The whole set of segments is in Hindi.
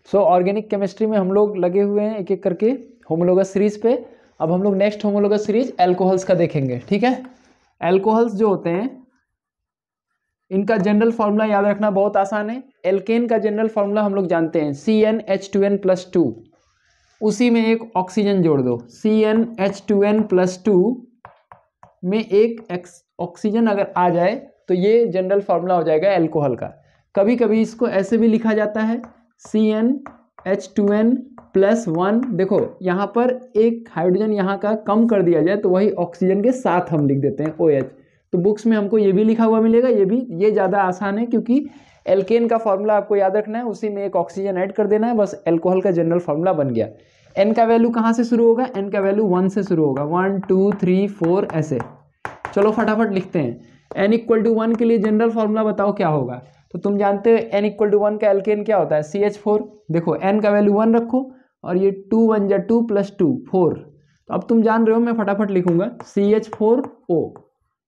सो ऑर्गेनिक केमिस्ट्री में हम लोग लगे हुए हैं एक एक करके होमोलोगस सीरीज पे। अब हम लोग नेक्स्ट होमोलोगस सीरीज एल्कोहल्स का देखेंगे, ठीक है। एल्कोहल्स जो होते हैं इनका जनरल फार्मूला याद रखना बहुत आसान है। एल्केन का जनरल फार्मूला हम लोग जानते हैं CnH2n+2, उसी में एक ऑक्सीजन जोड़ दो। CnH2n+2 में एक ऑक्सीजन अगर आ जाए तो ये जनरल फार्मूला हो जाएगा एल्कोहल का। कभी कभी इसको ऐसे भी लिखा जाता है CnH2n+1। देखो यहाँ पर एक हाइड्रोजन यहाँ का कम कर दिया जाए तो वही ऑक्सीजन के साथ हम लिख देते हैं OH। तो बुक्स में हमको ये भी लिखा हुआ मिलेगा, ये ज़्यादा आसान है क्योंकि एल्केन का फार्मूला आपको याद रखना है, उसी में एक ऑक्सीजन ऐड कर देना है, बस एल्कोहल का जनरल फार्मूला बन गया। एन का वैल्यू कहाँ से शुरू होगा? एन का वैल्यू 1 से शुरू होगा, 1 2 3 4 ऐसे। चलो फटाफट लिखते हैं। n = 1 के लिए जनरल फार्मूला बताओ क्या होगा। तो तुम जानते हो n = 1 का एल्केन क्या होता है? CH4। देखो n का वैल्यू 1 रखो और ये 2 1 जा 2 + 2 4। तो अब तुम जान रहे हो, मैं फटाफट लिखूंगा CH4O।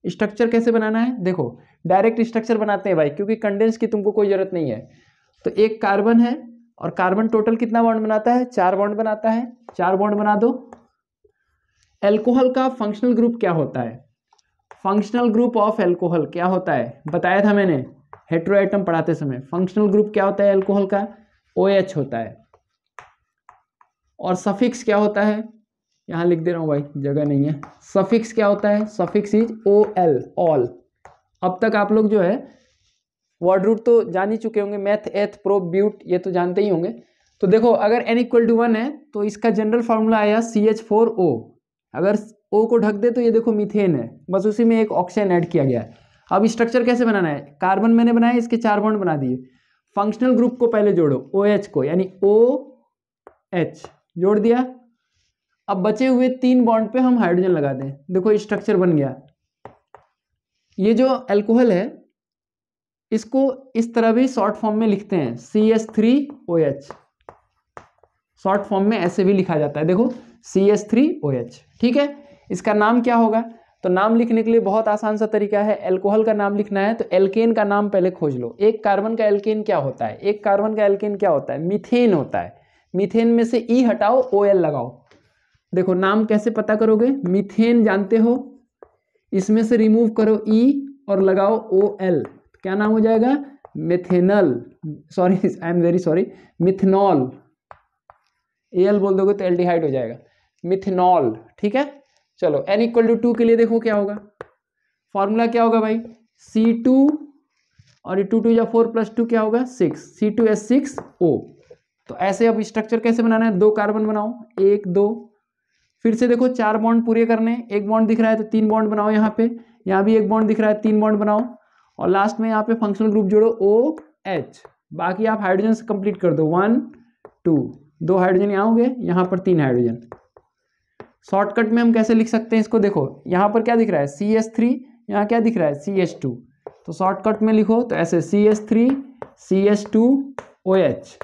स्ट्रक्चर कैसे बनाना है? देखो डायरेक्ट स्ट्रक्चर बनाते हैं भाई, क्योंकि कंडेंस की तुमको कोई जरूरत नहीं है। तो एक कार्बन है और कार्बन टोटल कितना बॉन्ड बनाता है? 4 बॉन्ड बनाता है। 4 बॉन्ड बना दो। एल्कोहल का फंक्शनल ग्रुप क्या होता है? फंक्शनल ग्रुप ऑफ एल्कोहल क्या होता है? बताया था मैंने हेटेरो एटम पढ़ाते समय। फंक्शनल ग्रुप क्या होता है एल्कोहल का? OH होता है। और सफिक्स क्या होता है? यहाँ लिख दे रहा हूँ भाई, जगह नहीं है। सफिक्स क्या होता है? Suffix is OL, all. अब तक आप लोग जो है वर्ड रूट तो जान ही चुके होंगे, मैथ एथ प्रो ब्यूट, ये तो जानते ही होंगे। तो देखो अगर n = 1 है तो इसका जनरल फार्मूला आया CH4O। अगर O को ढक दे तो ये देखो मीथेन है, बस उसी में एक ऑक्सीजन ऐड किया गया है। अब स्ट्रक्चर कैसे बनाना है? कार्बन मैंने बनाया, इसके 4 बॉन्ड बना दिए। फंक्शनल ग्रुप को पहले जोड़ो, OH को, यानी OH जोड़ दिया। अब बचे हुए 3 बॉन्ड पे हम हाइड्रोजन लगा दें। देखो स्ट्रक्चर बन गया। ये जो एल्कोहल है इसको इस तरह भी शॉर्ट फॉर्म में लिखते हैं CH3OH। शॉर्ट फॉर्म में ऐसे भी लिखा जाता है, देखो CH3OH, ठीक है। इसका नाम क्या होगा? तो नाम लिखने के लिए बहुत आसान सा तरीका है। एल्कोहल का नाम लिखना है तो एल्केन का नाम पहले खोज लो। एक कार्बन का एल्केन क्या होता है? एक कार्बन का एल्केन क्या होता है? मीथेन होता है। मीथेन में से E हटाओ, OL लगाओ। देखो नाम कैसे पता करोगे? मीथेन जानते हो, इसमें से रिमूव करो E और लगाओ OL, क्या नाम हो जाएगा? Methanal, sorry I am very sorry, methanol. AL बोल दोगे तो एल्डिहाइड हो जाएगा, मिथनॉल, ठीक है। चलो n = 2 के लिए देखो क्या होगा। फॉर्मूला क्या होगा भाई? C2 और 2 2 या 4 + 2 क्या होगा? 6, C2H6O। तो ऐसे अब स्ट्रक्चर कैसे बनाना है? 2 कार्बन बनाओ, 1 2, फिर से देखो 4 बॉन्ड पूरे करने। 1 बॉन्ड दिख रहा है तो 3 बॉन्ड बनाओ यहाँ पे, यहाँ भी 1 बॉन्ड दिख रहा है, 3 बॉन्ड बनाओ, और लास्ट में यहाँ पे फंक्शनल ग्रुप जोड़ो OH। बाकी आप हाइड्रोजन से कंप्लीट कर दो, 1 2, 2 हाइड्रोजन यहाँ हो गए, यहाँ पर 3 हाइड्रोजन। शॉर्टकट में हम कैसे लिख सकते हैं इसको? देखो यहाँ पर क्या दिख रहा है? CH3, यहाँ क्या दिख रहा है? CH2। तो शॉर्टकट में लिखो तो ऐसे CH3 CH2OH।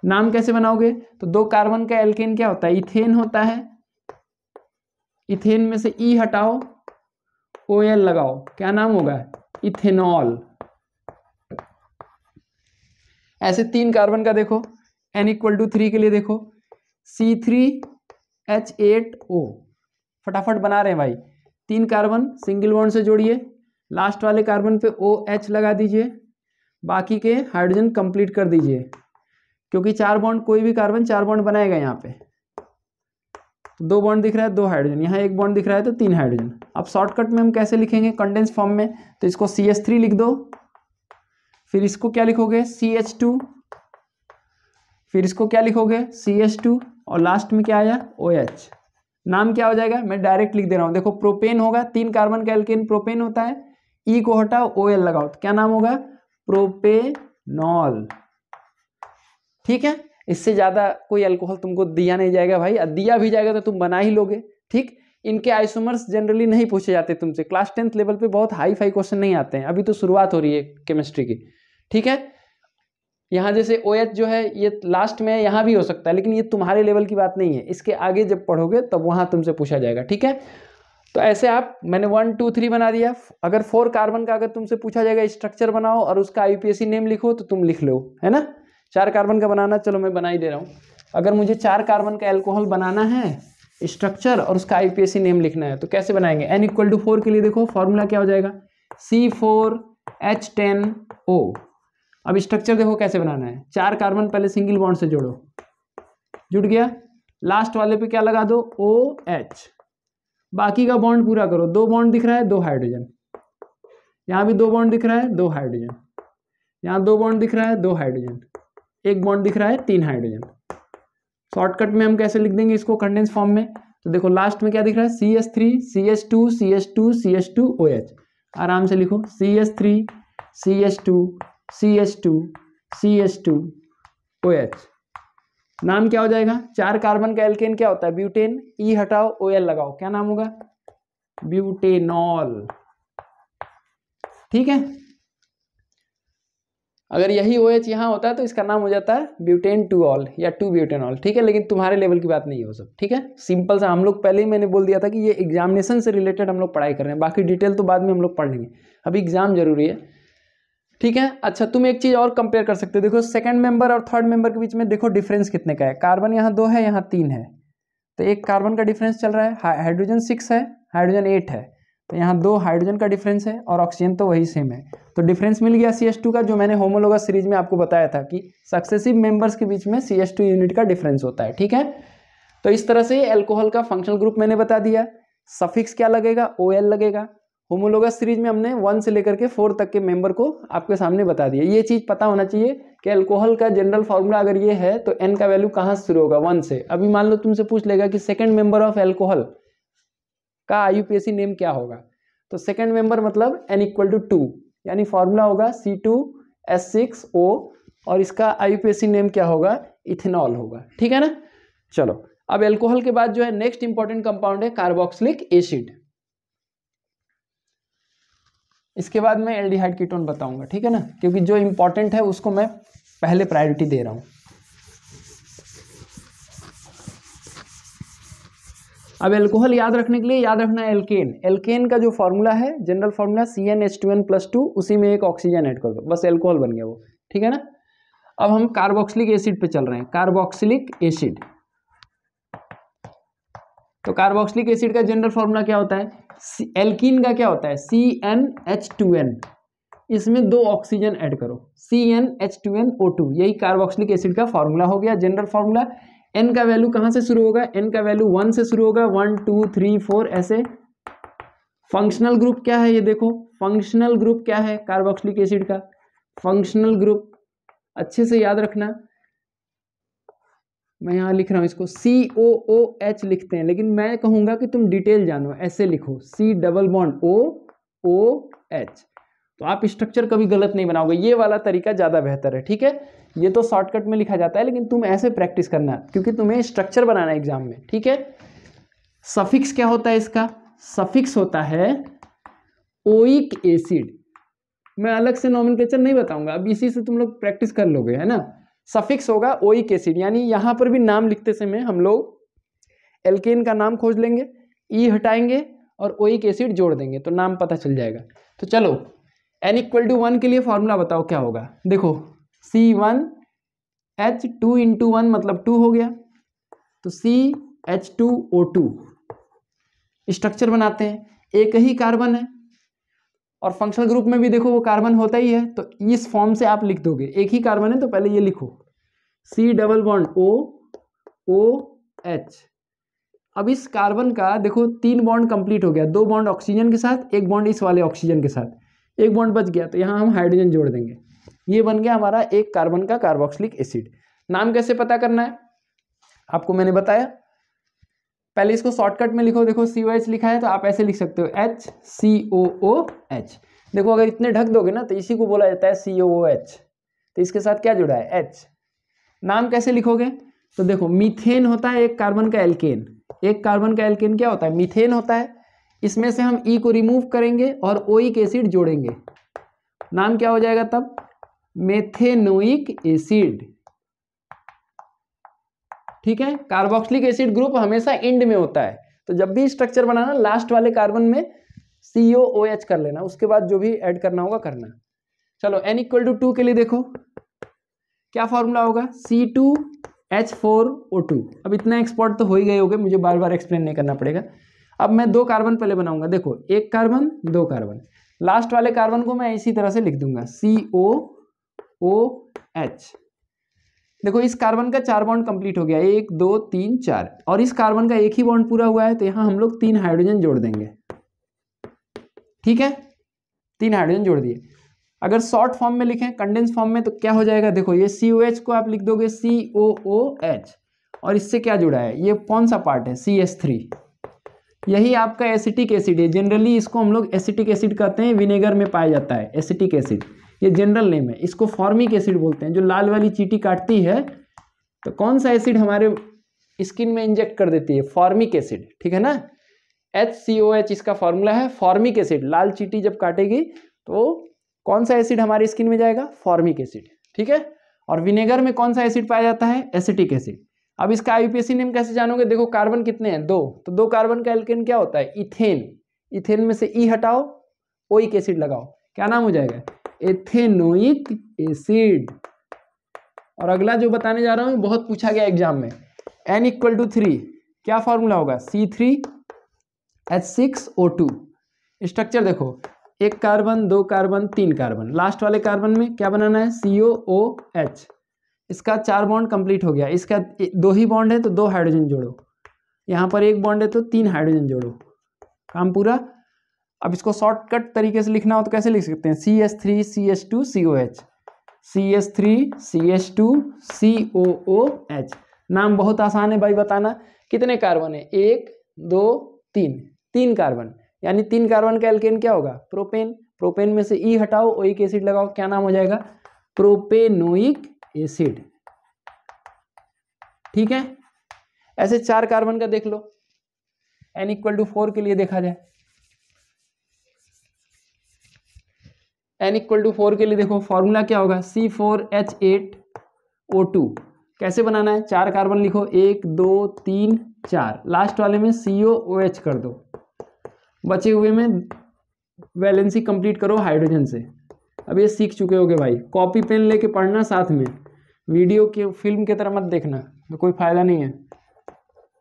नाम कैसे बनाओगे? तो 2 कार्बन का एल्केन क्या होता है? इथेन होता है। इथेन में से E हटाओ, OL लगाओ, क्या नाम होगा? इथेनॉल। ऐसे 3 कार्बन का देखो, n = 3 के लिए देखो C3H8O। फटाफट बना रहे हैं भाई। 3 कार्बन सिंगल बॉन्ड से जोड़िए, लास्ट वाले कार्बन पे OH लगा दीजिए, बाकी के हाइड्रोजन कंप्लीट कर दीजिए, क्योंकि 4 बॉन्ड, कोई भी कार्बन 4 बॉन्ड बनाएगा। यहाँ पे तो 2 बॉन्ड दिख रहा है, 2 हाइड्रोजन, यहाँ 1 बॉन्ड दिख रहा है तो 3 हाइड्रोजन। अब शॉर्टकट में हम कैसे लिखेंगे कंडेंस फॉर्म में? तो इसको CH3 लिख दो, फिर इसको क्या लिखोगे? CH2, फिर इसको क्या लिखोगे? CH2, और लास्ट में क्या आया? OH। नाम क्या हो जाएगा? मैं डायरेक्ट लिख दे रहा हूँ, देखो प्रोपेन होगा। 3 कार्बन का एल्केन प्रोपेन होता है। E को हटाओ, OL लगाओ, तो क्या नाम होगा? प्रोपेनॉल, ठीक है। इससे ज्यादा कोई अल्कोहल तुमको दिया नहीं जाएगा भाई, दिया भी जाएगा तो तुम बना ही लोगे, ठीक। इनके आइसोमर्स जनरली नहीं पूछे जाते तुमसे, क्लास 10th लेवल पे बहुत हाई फाई क्वेश्चन नहीं आते हैं, अभी तो शुरुआत हो रही है केमिस्ट्री की, ठीक है। यहाँ जैसे OH जो है ये लास्ट में, यहाँ भी हो सकता है, लेकिन ये तुम्हारे लेवल की बात नहीं है, इसके आगे जब पढ़ोगे तब वहाँ तुमसे पूछा जाएगा, ठीक है। तो ऐसे आप, मैंने 1 2 3 बना दिया। अगर 4 कार्बन का अगर तुमसे पूछा जाएगा स्ट्रक्चर बनाओ और उसका IUPAC नेम लिखो तो तुम लिख लो, है ना। 4 कार्बन का बनाना, चलो मैं बना ही दे रहा हूँ। अगर मुझे 4 कार्बन का एल्कोहल बनाना है स्ट्रक्चर और उसका आईयूपीएसी नेम लिखना है तो कैसे बनाएंगे। n=4 के लिए देखो फॉर्मूला क्या हो जाएगा, C4H10O। अब स्ट्रक्चर देखो कैसे बनाना है, 4 कार्बन पहले सिंगल बॉन्ड से जोड़ो, जुड़ गया, लास्ट वाले पे क्या लगा दो OH, बाकी का बॉन्ड पूरा करो। 2 बॉन्ड दिख रहा है, 2 हाइड्रोजन, यहाँ भी 2 बॉन्ड दिख रहा है, 2 हाइड्रोजन, यहाँ 2 बॉन्ड दिख रहा है, 2 हाइड्रोजन, 1 बॉन्ड दिख रहा है, 3 हाइड्रोजन। शॉर्टकट में हम कैसे लिख देंगे इसको कंडेंस फॉर्म में, तो देखो लास्ट में क्या दिख रहा है, CH3 CH2 CH2 CH2 OH। आराम से लिखो CH3 CH2 CH2 CH2 OH। नाम क्या हो जाएगा, 4 कार्बन का एल्केन क्या होता है, ब्यूटेन, ई हटाओ OL लगाओ, क्या नाम होगा, ब्यूटेनॉल। ठीक है, अगर यही OH यहाँ होता है तो इसका नाम हो जाता है ब्यूटेन 2ऑल या 2-ब्यूटेनॉल। ठीक है, लेकिन तुम्हारे लेवल की बात नहीं है वो सब। ठीक है, सिंपल सा, हम लोग पहले ही मैंने बोल दिया था कि ये एग्जामिनेशन से रिलेटेड हम लोग पढ़ाई कर रहे हैं, बाकी डिटेल तो बाद में हम लोग पढ़ लेंगे, अभी एग्जाम जरूरी है। ठीक है, अच्छा तुम एक चीज़ और कंपेयर कर सकते हो, देखो सेकंड मेंबर और थर्ड मेंबर के बीच में देखो डिफरेंस कितने का है। कार्बन यहाँ 2 है, यहाँ 3 है, तो 1 कार्बन का डिफरेंस चल रहा है, हाइड्रोजन 6 है, हाइड्रोजन 8 है, तो यहाँ 2 हाइड्रोजन का डिफरेंस है और ऑक्सीजन तो वही सेम है, तो डिफरेंस मिल गया CH2 का, जो मैंने होमोलोगस सीरीज में आपको बताया था कि सक्सेसिव मेंबर्स के बीच में CH2 यूनिट का डिफरेंस होता है। ठीक है, तो इस तरह से एल्कोहल का फंक्शनल ग्रुप मैंने बता दिया। सफिक्स क्या लगेगा, OL लगेगा। होमोलोगस सीरीज में हमने 1 से लेकर के 4 तक के मेंबर को आपके सामने बता दिया। ये चीज़ पता होना चाहिए कि अल्कोहल का जनरल फार्मूला अगर ये है तो n का वैल्यू कहाँ से शुरू होगा, 1 से। अभी मान लो तुमसे पूछ लेगा कि सेकंड मेंबर ऑफ एल्कोहल का आईयूपीएसी नेम क्या होगा, तो सेकंड मेंबर मतलब n=2, यानी फॉर्मूला होगा C2H6O और इसका आईयूपीएसी नेम क्या होगा, इथेनॉल होगा। ठीक है ना। चलो अब एल्कोहल के बाद जो है नेक्स्ट इंपॉर्टेंट कंपाउंड है कार्बोक्सिलिक एसिड। इसके बाद मैं एल्डिहाइड कीटोन बताऊंगा। ठीक है ना, क्योंकि जो इंपॉर्टेंट है उसको मैं पहले प्रायोरिटी दे रहा हूं। अब एल्कोहल याद रखने के लिए याद रखना है एल्केन। एल्केन का जो फॉर्मूला है जनरल फॉर्मूला CnH2n+2, उसी में एक ऑक्सीजन ऐड कर दो, बस एल्कोहल बन गया वो। ठीक है ना। अब हम कार्बोक्सिलिक एसिड पे चल रहे हैं। कार्बोक्सिलिक एसिड, तो कार्बोक्सिलिक एसिड का जनरल फॉर्मूला क्या होता है, एल्कीन का क्या होता है CnH2n, इसमें 2 ऑक्सीजन ऐड करो CnH2nO2, यही कार्बोक्सिलिक एसिड का फॉर्मूला हो गया जनरल फॉर्मूला। n का वैल्यू कहाँ से शुरू होगा, n का वैल्यू 1 से शुरू होगा, 1 2 3 4 ऐसे। फंक्शनल ग्रुप क्या है ये देखो, फंक्शनल ग्रुप क्या है कार्बोक्सिलिक एसिड का, फंक्शनल ग्रुप अच्छे से याद रखना। मैं यहाँ लिख रहा हूँ इसको COOH लिखते हैं, लेकिन मैं कहूँगा कि तुम डिटेल जानो, ऐसे लिखो C+OOH, तो आप स्ट्रक्चर कभी गलत नहीं बनाओगे। ये वाला तरीका ज़्यादा बेहतर है। ठीक है, ये तो शॉर्टकट में लिखा जाता है, लेकिन तुम ऐसे प्रैक्टिस करना क्योंकि तुम्हें स्ट्रक्चर बनाना है एग्जाम में। ठीक है, सफिक्स क्या होता है इसका, सफिक्स होता है ओइक एसिड। मैं अलग से नॉमेनक्लेचर नहीं बताऊंगा, अब इसी से तुम लोग प्रैक्टिस कर लोगे, है ना। सफिक्स होगा ओइक एसिड, यानी यहाँ पर भी नाम लिखते समय हम लोग एल्केन का नाम खोज लेंगे, ई हटाएंगे और ओइक एसिड जोड़ देंगे तो नाम पता चल जाएगा। तो चलो n=1 के लिए फॉर्मूला बताओ क्या होगा। देखो C1H2 × 1 मतलब 2 हो गया, तो CH2O2। स्ट्रक्चर बनाते हैं, एक ही कार्बन है और फंक्शनल ग्रुप में भी देखो वो कार्बन होता ही है, तो इस फॉर्म से आप लिख दोगे। एक ही कार्बन है तो पहले ये लिखो C+OOH। अब इस कार्बन का देखो 3 बॉन्ड कंप्लीट हो गया, 2 बॉन्ड ऑक्सीजन के साथ, 1 बॉन्ड इस वाले ऑक्सीजन के साथ, 1 बॉन्ड बच गया, तो यहाँ हम हाइड्रोजन जोड़ देंगे। ये बन गया हमारा 1 कार्बन का कार्बोक्सिलिक एसिड। नाम कैसे पता करना है आपको मैंने बताया, पहले इसको शॉर्टकट में लिखो। देखो COH लिखा है तो आप ऐसे लिख सकते हो HCOOH। देखो अगर इतने ढक दोगे ना तो इसी को बोला जाता है COOH, तो इसके साथ क्या जुड़ा है H। नाम कैसे लिखोगे, तो देखो मीथेन होता है 1 कार्बन का एल्केन, 1 कार्बन का एल्केन क्या होता है, मीथेन होता है। इसमें से हम E को रिमूव करेंगे और ओइक एसिड जोड़ेंगे, नाम क्या हो जाएगा तब, मेथेनोइक एसिड। ठीक है, कार्बोक्सिलिक एसिड ग्रुप हमेशा एंड में होता है, तो जब भी स्ट्रक्चर बनाना लास्ट वाले कार्बन में COOH कर लेना, उसके बाद जो भी ऐड करना होगा करना। चलो n=2 के लिए देखो क्या फॉर्मूला होगा, C2H4O2। अब इतना एक्सपर्ट तो हो ही गए होगे, मुझे बार बार एक्सप्लेन नहीं करना पड़ेगा। अब मैं 2 कार्बन पहले बनाऊंगा, देखो 1 कार्बन 2 कार्बन, लास्ट वाले कार्बन को मैं इसी तरह से लिख दूंगा COOH। देखो इस कार्बन का 4 बॉन्ड कंप्लीट हो गया, 1 2 3 4, और इस कार्बन का एक ही बॉन्ड पूरा हुआ है, तो यहाँ हम लोग 3 हाइड्रोजन जोड़ देंगे। ठीक है, 3 हाइड्रोजन जोड़ दिए। अगर शॉर्ट फॉर्म में लिखें, कंडेंस फॉर्म में, तो क्या हो जाएगा, देखो ये COH को आप लिख दोगे COOH, और इससे क्या जुड़ा है, ये कौन सा पार्ट है, CH3। यही आपका एसिटिक एसिड है, जनरली इसको हम लोग एसिटिक एसिड कहते हैं, विनेगर में पाया जाता है एसिटिक एसिड, ये जनरल नेम है। इसको फॉर्मिक एसिड बोलते हैं, जो लाल वाली चींटी काटती है तो कौन सा एसिड हमारे स्किन में इंजेक्ट कर देती है, फॉर्मिक एसिड, ठीक है ना। HCOH इसका फॉर्मूला है, फॉर्मिक एसिड। लाल चींटी जब काटेगी तो कौन सा एसिड हमारे स्किन में जाएगा, फॉर्मिक एसिड, ठीक है। और विनेगर में कौन सा एसिड पाया जाता है, एसिटिक एसिड। अब इसका IUPAC नेम कैसे जानोगे, देखो कार्बन कितने हैं, 2, तो 2 कार्बन का एल्केन क्या होता है, इथेन। इथेन में से ई हटाओ, ओइक एसिड लगाओ, क्या नाम हो जाएगा, एथेनोइक एसिड। और अगला जो बताने जा रहा हूं बहुत पूछा गया एग्जाम में, N = 3, क्या फॉर्मूला होगा, C3H6O2। स्ट्रक्चर देखो, 1 कार्बन 2 कार्बन 3 कार्बन, लास्ट वाले कार्बन में क्या बनाना है, COOH। इसका 4 बॉन्ड कंप्लीट हो गया, इसका 2 ही बॉन्ड है तो 2 हाइड्रोजन जोड़ो, यहाँ पर 1 बॉन्ड है तो 3 हाइड्रोजन जोड़ो, काम पूरा। अब इसको शॉर्टकट तरीके से लिखना हो तो कैसे लिख सकते हैं, CH3CH2COH, CH3CH2COOH। नाम बहुत आसान है भाई, बताना कितने कार्बन है, 1 2 3, 3 कार्बन, यानी 3 कार्बन का एल्केन क्या होगा, प्रोपेन। प्रोपेन में से ई हटाओ, ओइक एसिड लगाओ, क्या नाम हो जाएगा, प्रोपेनोइक एसिड। ठीक है, ऐसे 4 कार्बन का देख लो। N = 4 के लिए देखा जाए, N = 4 के लिए देखो फॉर्मूला क्या होगा, C4H8O2। कैसे बनाना है, 4 कार्बन लिखो, 1 2 3 4, लास्ट वाले में COOH कर दो, बचे हुए में वैलेंसी कंप्लीट करो हाइड्रोजन से। अब ये सीख चुके होगे भाई, कॉपी पेन लेके पढ़ना, साथ में वीडियो की फिल्म की तरह मत देखना, तो कोई फायदा नहीं है।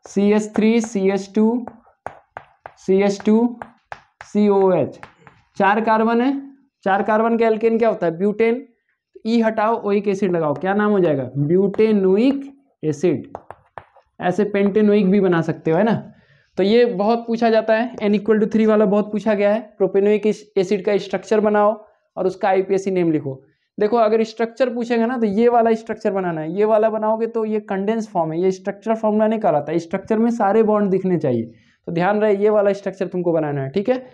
CH3CH2CH2COH, 4 कार्बन है, 4 कार्बन का एल्केन क्या होता है, ब्यूटेन। ई हटाओ, ओइक एसिड लगाओ, क्या नाम हो जाएगा, ब्यूटेनोइक एसिड। ऐसे पेंटेनोइक भी बना सकते हो, है ना। तो ये बहुत पूछा जाता है, N = 3 वाला बहुत पूछा गया है। प्रोपेनोइक एसिड का स्ट्रक्चर बनाओ और उसका IUPAC नेम लिखो। देखो अगर स्ट्रक्चर पूछेगा ना तो ये वाला स्ट्रक्चर बनाना है, ये वाला बनाओगे तो ये कंडेंस फॉर्म है, ये स्ट्रक्चर फॉर्मूला नहीं कहलाता। स्ट्रक्चर में सारे बॉन्ड दिखने चाहिए, तो ध्यान रहे ये वाला स्ट्रक्चर तुमको बनाना है, ठीक है।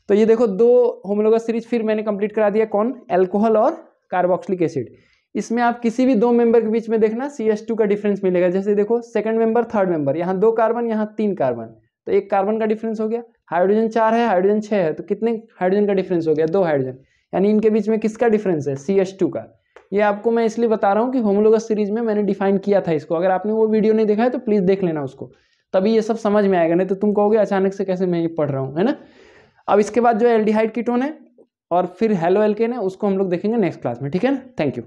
तो ये देखो 2 होमोलोगस सीरीज फिर मैंने कंप्लीट करा दिया, कौन, एल्कोहल और कार्बोक्सिलिक एसिड। इसमें आप किसी भी 2 मेंबर के बीच में देखना CH2 का डिफरेंस मिलेगा। जैसे देखो सेकंड मेंबर, थर्ड मेंबर, यहाँ 2 कार्बन, यहाँ 3 कार्बन, तो 1 कार्बन का डिफरेंस हो गया। हाइड्रोजन 4 है, हाइड्रोजन 6 है, तो कितने हाइड्रोजन का डिफरेंस हो गया, 2 हाइड्रोजन, यानी इनके बीच में किसका डिफरेंस है, CH2 का। ये आपको मैं इसलिए बता रहा हूँ कि होमोलोगस सीरीज में मैंने डिफाइन किया था इसको। अगर आपने वो वीडियो नहीं देखा है तो प्लीज देख लेना उसको, तभी ये सब समझ में आएगा, नहीं तो तुम कहोगे अचानक से कैसे मैं ये पढ़ रहा हूँ, है ना। अब इसके बाद जो एल्डिहाइड कीटोन है और फिर हेलो एल्केन है, उसको हम लोग देखेंगे नेक्स्ट क्लास में, ठीक है ना। Thank you.